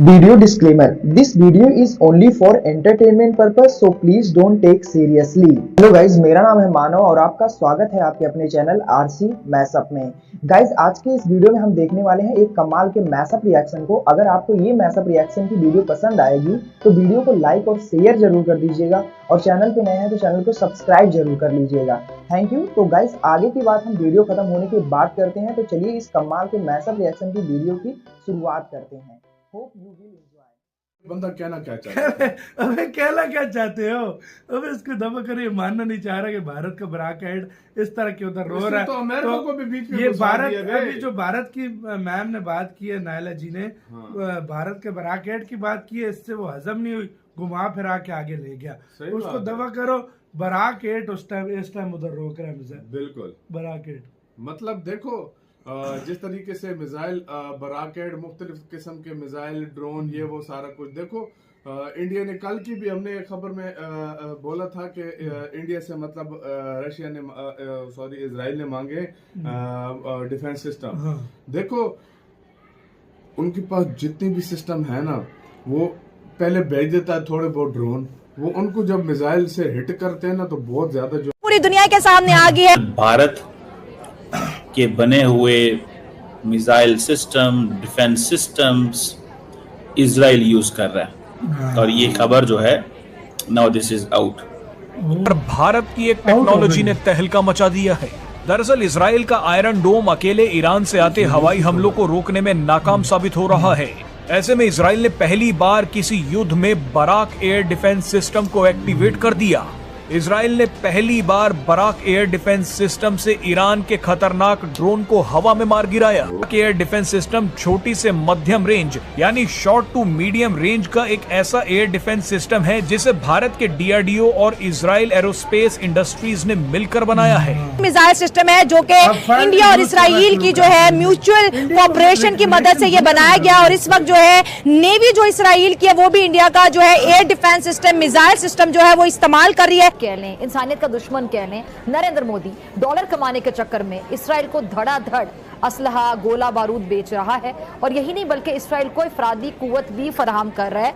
Video disclaimer: This video is only for entertainment purpose, so please don't take seriously. Hello guys, मेरा नाम है मानव और आपका स्वागत है आपके अपने चैनल आरसी मैशअप में। गाइज, आज के इस वीडियो में हम देखने वाले हैं एक कमाल के मैशअप रिएक्शन को। अगर आपको ये मैशअप रिएक्शन की वीडियो पसंद आएगी तो वीडियो को लाइक और शेयर जरूर कर दीजिएगा और चैनल पे नए हैं तो चैनल को सब्सक्राइब जरूर कर लीजिएगा। Thank you. तो गाइज, आगे की बात हम वीडियो खत्म होने के बाद करते हैं, तो चलिए इस कमाल के मैशअप रिएक्शन की वीडियो की शुरुआत करते हैं। Hope you will enjoy. बंदा कहना क्या चाहता है? अबे कहना क्या चाहते हो? अबे इसको दबा कर ये मानना नहीं चाह रहा कि भारत का ब्राक हेड इस तरह क्यों उधर रो रहा है। तो अमेरिका को भी बीच में ये घुसा भारत दिया अभी जो भारत की मैम ने बात की है, नायला जी ने भारत के ब्राक हेड की बात की है, इससे वो हजम नहीं हुई, घुमा फिरा के आगे ले गया। उसको दबा करो बराक हेड, उस टाइम इस टाइम उधर रोक रहा है। बिल्कुल बराक हेड मतलब देखो जिस तरीके से मिसाइल बराकेड मुख्तलिफ किस्म के मिसाइल ड्रोन ये वो सारा कुछ देखो। इंडिया ने कल की भी हमने एक खबर में बोला था कि इंडिया से मतलब रशिया ने इजराइल ने मांगे डिफेंस सिस्टम। देखो उनके पास जितनी भी सिस्टम है ना, वो पहले भेज देता है थोड़े बहुत ड्रोन, वो उनको जब मिसाइल से हिट करते हैं ना तो बहुत ज्यादा जो पूरी दुनिया के सामने आ गई है। भारत के बने हुए missile system, defence systems Israel use कर रहा है और ये खबर जो है नाउ दिस इज आउट। पर भारत की एक टेक्नोलॉजी ने तहलका मचा दिया है। दरअसल इजराइल का आयरन डोम अकेले ईरान से आते हवाई हमलों को रोकने में नाकाम साबित हो रहा है। ऐसे में इजराइल ने पहली बार किसी युद्ध में बराक एयर डिफेंस सिस्टम को एक्टिवेट कर दिया। इजराइल ने पहली बार बराक एयर डिफेंस सिस्टम से ईरान के खतरनाक ड्रोन को हवा में मार गिराया। बराक एयर डिफेंस सिस्टम छोटी से मध्यम रेंज यानी शॉर्ट टू मीडियम रेंज का एक ऐसा एयर डिफेंस सिस्टम है जिसे भारत के डीआरडीओ और इजराइल एरोस्पेस इंडस्ट्रीज ने मिलकर बनाया है। मिसाइल सिस्टम है जो कि इंडिया और इसराइल की जो है म्यूचुअल कोऑपरेशन की मदद से ये बनाया गया और इस वक्त जो है नेवी जो इसराइल की है वो भी इंडिया का जो है air defence system, missile system जो है वो इस्तेमाल कर रही है। कह लें, इंसानियत का दुश्मन कह लें, नरेंद्र मोदी डॉलर कमाने के चक्कर में इसराइल को धड़ाधड़ असलहा, गोला बारूद बेच रहा है और यही नहीं बल्कि इसराइल को इफरादी कुव्वत भी फराहम कर रहा है।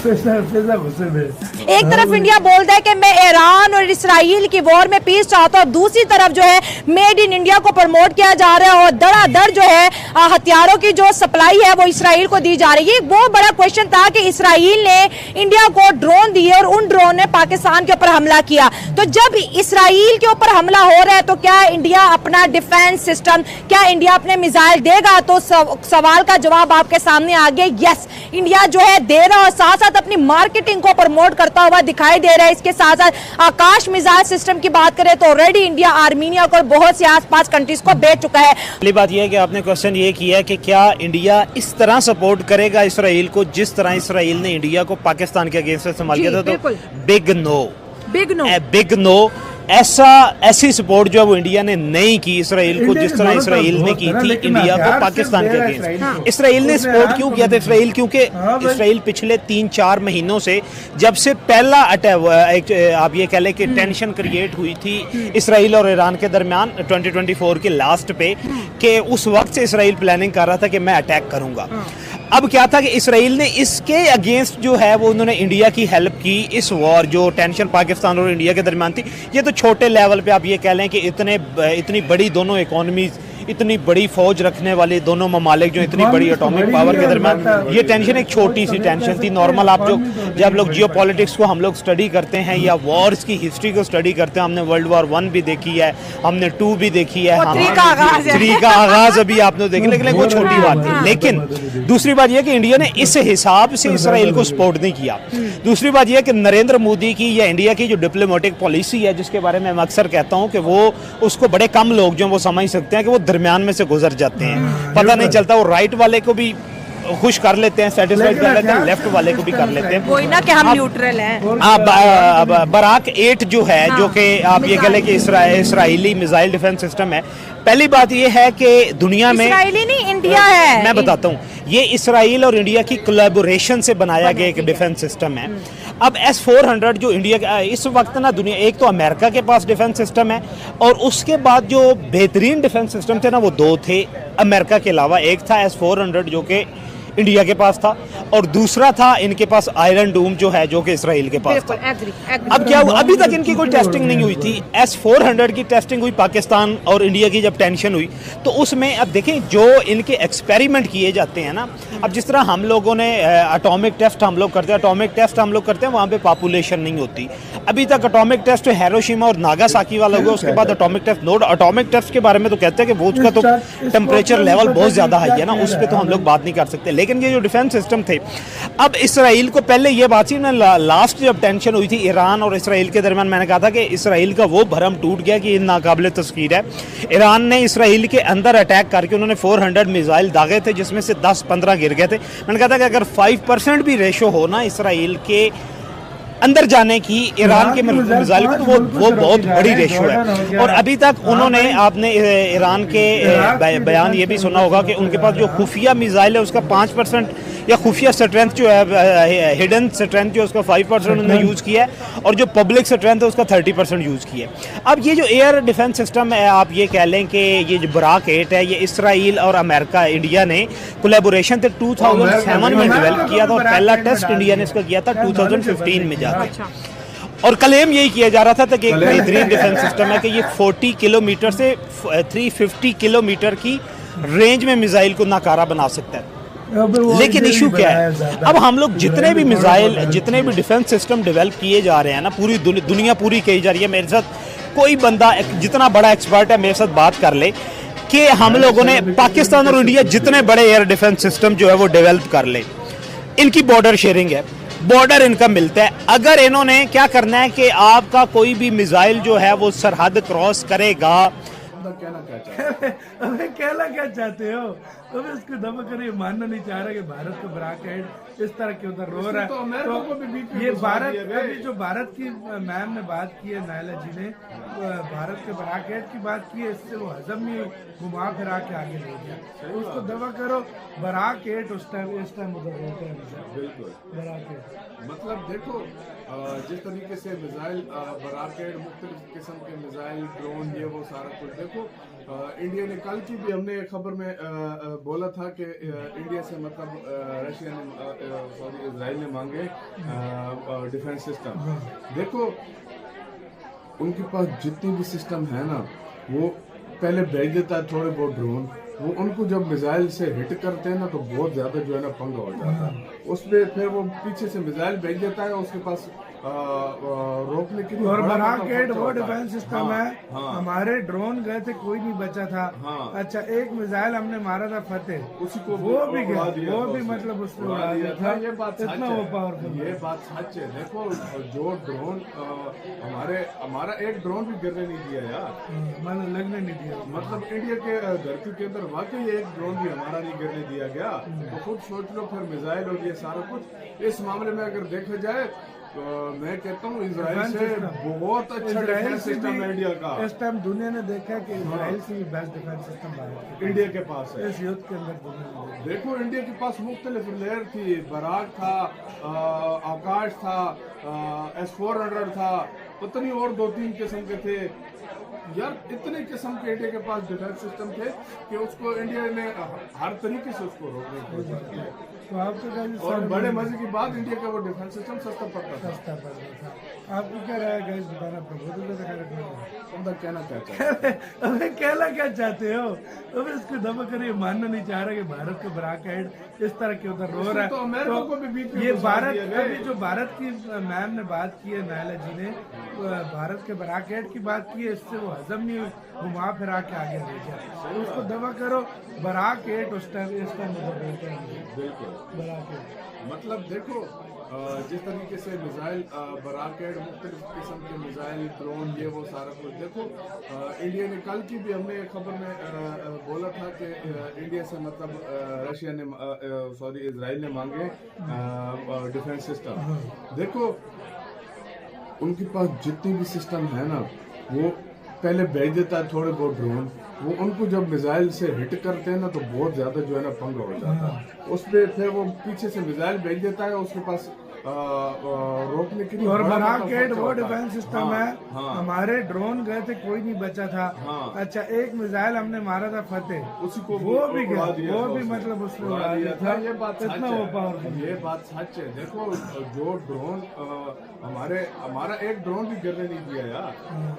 एक तरफ इंडिया बोलता है कि मैं ईरान और इसराइल की वॉर में पीस चाहता हूं, दूसरी तरफ जो है मेड इन इंडिया को प्रमोट किया जा रहा है और धड़ाधड़ जो है हथियारों की जो सप्लाई है वो इसराइल को दी जा रही है। वो बड़ा क्वेश्चन था कि इसराइल ने इंडिया को ड्रोन दिए और उन ड्रोन ने पाकिस्तान के ऊपर हमला किया। तो जब इसराइल के ऊपर हमला हो रहा है तो क्या इंडिया अपना डिफेंस सिस्टम, क्या इंडिया अपने मिसाइल देगा? तो सवाल का जवाब आपके सामने आ गया, यस, इंडिया जो है दे रहा और साथ साथ अपनी मार्केटिंग को प्रमोट करता हुआ दिखाई दे रहा है। इसके साथ साथ आकाश मिसाइल सिस्टम की बात करें तो ऑलरेडी इंडिया आर्मीनिया को और बहुत से आसपास कंट्रीज को बेच चुका है। पहली बात यह है कि आपने क्वेश्चन ये किया कि क्या इंडिया इस तरह सपोर्ट करेगा इसराइल को जिस तरह इसराइल ने इंडिया को पाकिस्तान के अगेंस्ट इस्तेमाल किया था, तो बिग नो, बिग नो। ऐसी सपोर्ट जो है वो इंडिया ने नहीं की इसराइल को जिस तरह इसराइल ने की थी इंडिया को पाकिस्तान के अगेंस्ट। इसराइल ने सपोर्ट क्यों किया था इसराइल? क्योंकि इसराइल पिछले 3-4 महीनों से जब से पहला अटैक, आप ये कह लें कि टेंशन क्रिएट हुई थी इसराइल और ईरान के दरमियान 2024 के लास्ट पे, कि उस वक्त से इसराइल प्लानिंग कर रहा था कि मैं अटैक करूंगा। अब क्या था कि इसराइल ने इसके अगेंस्ट जो है वो उन्होंने इंडिया की हेल्प की। इस वॉर जो टेंशन पाकिस्तान और इंडिया के दरमियान थी, ये तो छोटे लेवल पे आप ये कह लें कि इतनी बड़ी दोनों इकोनॉमीज, इतनी बड़ी फौज रखने वाले दोनों ममालिक जो इतनी बड़ी एटॉमिक पावर के दरमियान, ये टेंशन एक छोटी सी टेंशन थी। नॉर्मल आप जो जब लोग जियो पॉलिटिक्स को हम लोग स्टडी करते हैं या वॉर्स की हिस्ट्री को स्टडी करते हैं, हमने वर्ल्ड वॉर 1 भी देखी है, हमने 2 भी देखी है, 3 का आगाज अभी आपने देखा, लेकिन वो छोटी बात थी। लेकिन दूसरी बात यह कि इंडिया ने इस हिसाब से इसराइल को सपोर्ट नहीं किया। दूसरी बात यह कि नरेंद्र मोदी की या इंडिया की जो डिप्लोमेटिक पॉलिसी है, जिसके बारे में मैं अक्सर कहता हूं कि वो उसको बड़े कम लोग जो वो समझ सकते हैं कि वो दरमियान में से गुजर जाते हैं, पता नहीं चलता। वो राइट वाले को भी खुश कर लेते हैं, सेटिस्फाइड कर लेते हैं, लेफ्ट वाले को भी कर लेते हैं। कोई ना कि हम न्यूट्रल हैं। बराक 8 जो है, जो कि आप ये कह लें कि इसराइली मिसाइल डिफेंस सिस्टम है। पहली बात ये है कि दुनिया में इसराइली नहीं, इंडिया है। मैं बताता हूँ, ये इसराइल और इंडिया की कोलैबोरेशन से बनाया गया एक डिफेंस सिस्टम है। अब S-400 जो इंडिया का इस वक्त ना, दुनिया एक तो अमेरिका के पास डिफेंस सिस्टम है और उसके बाद जो बेहतरीन डिफेंस सिस्टम थे ना वो 2 थे अमेरिका के अलावा। एक था S-400 जो कि इंडिया के पास था, और दूसरा था इनके पास आयरन डोम जो है, जो कि इसराइल के पास था। अब क्या हुआ, अभी तक इनकी कोई टेस्टिंग नहीं हुई थी। S-400 की टेस्टिंग हुई पाकिस्तान और इंडिया की जब टेंशन हुई, तो उसमें अब देखें जो इनके एक्सपेरिमेंट किए जाते हैं ना, अब जिस तरह हम लोगों ने एटॉमिक टेस्ट हम लोग करते हैं, एटॉमिक टेस्ट हम लोग करते हैं, वहाँ पे पॉपुलेशन नहीं होती। अभी तक एटॉमिक टेस्ट हिरोशिमा और नागासाकी वाला हुआ, उसके बाद एटॉमिक टेस्ट एटॉमिक टेस्ट के बारे में तो कहते हैं कि वो उसका तो टेम्परेचर लेवल बहुत ज़्यादा हाई है ना, उस पर तो हम लोग बात नहीं कर सकते। लेकिन ये जो डिफेंस सिस्टम थे, अब इसराइल को पहले ये बात थी ना, लास्ट जब टेंशन हुई थी ईरान और इसराइल के दरमियान, मैंने कहा था कि इसराइल का वो भरम टूट गया कि ये नाकाबिले तस्कीर है। ईरान ने इसराइल के अंदर अटैक करके उन्होंने 400 मिसाइल दागे थे, जिसमें से 10-15 गिर गए थे। मैंने कहा था कि अगर 5% भी रेशो हो ना इसराइल के अंदर जाने की ईरान के मिसाइल को, तो वो बहुत बड़ी रेशो है। और अभी तक उन्होंने, आपने ईरान के बयान ये भी सुना होगा कि उनके पास जो खुफिया मिसाइल है उसका 5% या खुफिया स्ट्रेंथ जो है, हिडन स्ट्रेंथ जो है उसका 5% उन्होंने यूज़ किया है, और जो पब्लिक स्ट्रेंथ है उसका 30% यूज़ किया है। अब ये जो एयर डिफेंस सिस्टम है, आप ये कह लें कि ये जो बराक 8 है, ये इसराइल और अमेरिका, इंडिया ने कोलैबोरेशन से 2007 में डेवलप किया था, और पहला टेस्ट इंडिया ने इसका किया था 2015 में जाकर। और क्लेम यही किया जा रहा था कि एक बेहतरीन डिफेंस सिस्टम है कि ये 40 किलोमीटर से 350 किलोमीटर की रेंज में मिसाइल को नाकारा बना सकता है। लेकिन इशू क्या है, अब हम लोग जितने भी मिसाइल, जितने भी डिफेंस सिस्टम डेवलप किए जा रहे हैं ना, पूरी दुनिया पूरी कही जा रही है। मेरे साथ कोई बंदा जितना बड़ा एक्सपर्ट है मेरे साथ बात कर ले कि हम लोगों ने पाकिस्तान और इंडिया जितने बड़े एयर डिफेंस सिस्टम जो है वो डेवलप कर ले, इनकी बॉर्डर शेयरिंग है, बॉर्डर इनका मिलता है। अगर इन्होंने क्या करना है कि आपका कोई भी मिसाइल जो है वो सरहद क्रॉस करेगा, कहना क्या चाहते हो? अब इसको दबा कर ये मानना नहीं चाह रहा कि भारत का ब्राकेट इस तरह के उधर रो रहा है। तो ये भारत, अभी जो भारत की मैम ने बात की है, नायला जी ने भारत के ब्राकेट की बात की है, इससे वो हजम नहीं, घुमा फिरा के आगे ले गया। तो उसको दबा करो, ब्राकेट उस टाइम उधर रोते हैं। बिल्कुल ब्राकेट मतलब देखो, जिस तरीके से मिसाइल बराकेट, मुख्तलिफ किस्म के मिसाइल, ड्रोन, ये वो सारा कुछ देखो, इंडिया ने कल की भी हमने खबर में बोला था कि इंडिया से मतलब रशिया ने इजराइल ने मांगे डिफेंस सिस्टम। देखो उनके पास जितनी भी सिस्टम है ना, वो पहले भेज देता है थोड़े बहुत ड्रोन, वो उनको जब मिसाइल से हिट करते हैं ना तो बहुत ज्यादा जो है ना पंगा हो जाता है। उसमें फिर वो पीछे से मिसाइल भेज देता है, उसके पास रोकने के लिए, और ब्राकेट वो डिफेंस सिस्टम है। हाँ। हमारे ड्रोन गए थे, कोई नहीं बचा था। हाँ। अच्छा, एक मिसाइल हमने मारा था फतेह, उसी को वो भी गया, वो भी उसने। मतलब उसने उड़ा दिया था। ये बात सच इतना है, वो पावरफुल, ये बात सच है। देखो जो ड्रोन हमारा एक ड्रोन भी गिरने नहीं दिया यार, मैंने लगने नहीं दिया। मतलब इंडिया के धरती के अंदर वाकई एक ड्रोन भी हमारा नहीं गिरने दिया गया। तो खुद सोच लो, फिर मिसाइल और ये सारा कुछ। इस मामले में अगर देखा जाए तो मैं कहता हूँ इजराइल से बहुत अच्छा डिफेंस सिस्टम है इंडिया का। इस टाइम दुनिया ने देखा कि इजराइल से भी best defence system Bharat India के पास है। इस युद्ध के अंदर दुनिया ने देखो इंडिया के पास मुख्तलिफ लेयर थी, बराक था, आकाश था, S-400 था, पता नहीं और 2-3 किस्म के थे यार। इतने किस्म के इंडिया के पास डिफेंस सिस्टम थे कि उसको इंडिया ने हर तरीके से उसको रोकने की कोशिश की। तो आपको और बड़े मजे की बात, इंडिया का वो डिफेंस सिस्टम सस्ता पड़ता था। सस्ता पड़ रहा था। आपको क्या रहा है बताना, कहना क्या चाहते अबे कहना क्या चाहते हो? अब इसको दबा कर ये मानना नहीं चाह रहा कि भारत का ब्राकेट इस तरह के उधर रो रहा है। तो अमेरिका को भी बीच में ये घुसा भारत, दिया गया। अभी जो भारत की मैम ने बात की है, नायला जी ने भारत के ब्राकेट की बात की है, इससे वो हजम नहीं, घुमा फिरा के आगे ले गया। तो उसको दबा करो, ब्राकेट उस टाइम उधर रोते हैं। बिल्कुल ब्राकेट मतलब देखो, जिस तरीके से मिसाइल बराकेट, मुख्तलिफ किस्म के मिसाइल, ड्रोन, ये वो सारा कुछ देखो, इंडिया ने कल की भी हमने खबर में बोला था कि इंडिया से मतलब रशिया ने इजराइल ने मांगे डिफेंस सिस्टम। देखो उनके पास जितनी भी सिस्टम है ना, वो पहले भेज देता है थोड़े बहुत ड्रोन, वो उनको जब मिसाइल से हिट करते हैं ना तो बहुत ज्यादा जो है ना पंगा हो जाता है। उसमें फिर वो पीछे से मिसाइल भेज देता है, उसके पास रोकने के लिए और बड़ा बराक मतलब एट खर्चा वो होता है। डिफेंस सिस्टम हाँ, है। हाँ। हमारे ड्रोन गए थे, कोई नहीं बचा था। हाँ। अच्छा, एक मिसाइल हमने मारा था फतेह, उसी को वो भी उड़ा गया, दिया वो था भी उसने। मतलब उसने उड़ा उड़ा दिया था। ये बात सच इतना वो है, पावरफुल। ये बात सच है। देखो जो ड्रोन हमारा एक ड्रोन भी गिरने नहीं दिया यार,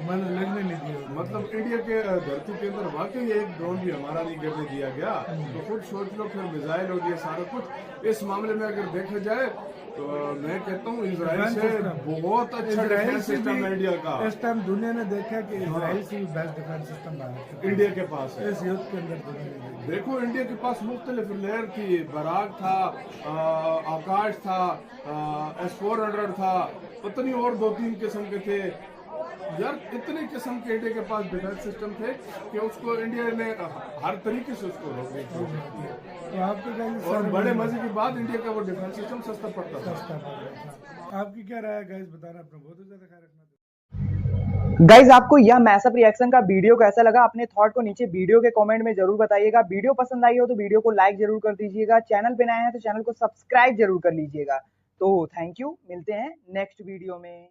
मतलब लगने नहीं दिया। मतलब इंडिया के धरती के अंदर वाकई एक ड्रोन भी हमारा नहीं गिरने दिया गया। तो खुद सोच लो फिर मिसाइल और ये सारा कुछ। इस मामले में अगर देखा जाए तो मैं कहता हूँ इजराइल से बहुत अच्छा डिफेंस सिस्टम है इंडिया का। इस टाइम दुनिया ने देखा कि इजराइल से भी बेस्ट डिफेंस सिस्टम भारत का इंडिया के पास है। इस युद्ध के अंदर दुनिया ने देखा। देखो इंडिया के पास मुख्तलिफ लेयर थी, बराक था, आकाश था, S-400 था, पता नहीं और 2-3 किस्म के थे यार। इतने किस्म के इंडिया के पास डिफेंस सिस्टम थे कि उसको इंडिया ने हर तरीके से उसको रोकने की कोशिश की। तो आपके और बड़े मजे की बात, इंडिया का वो डिफेंस सिस्टम सस्ता पड़ता था। आपकी क्या राय है गाइस, बताना। अपना बहुत ज्यादा ख्याल रखना। गाइज आपको यह मैसअप रिएक्शन का वीडियो कैसा लगा, अपने थॉट को नीचे वीडियो के कमेंट में जरूर बताइएगा। वीडियो पसंद आई हो तो वीडियो को लाइक जरूर कर दीजिएगा। चैनल पे नए हैं तो चैनल को सब्सक्राइब जरूर कर लीजिएगा। तो थैंक यू, मिलते हैं नेक्स्ट वीडियो में।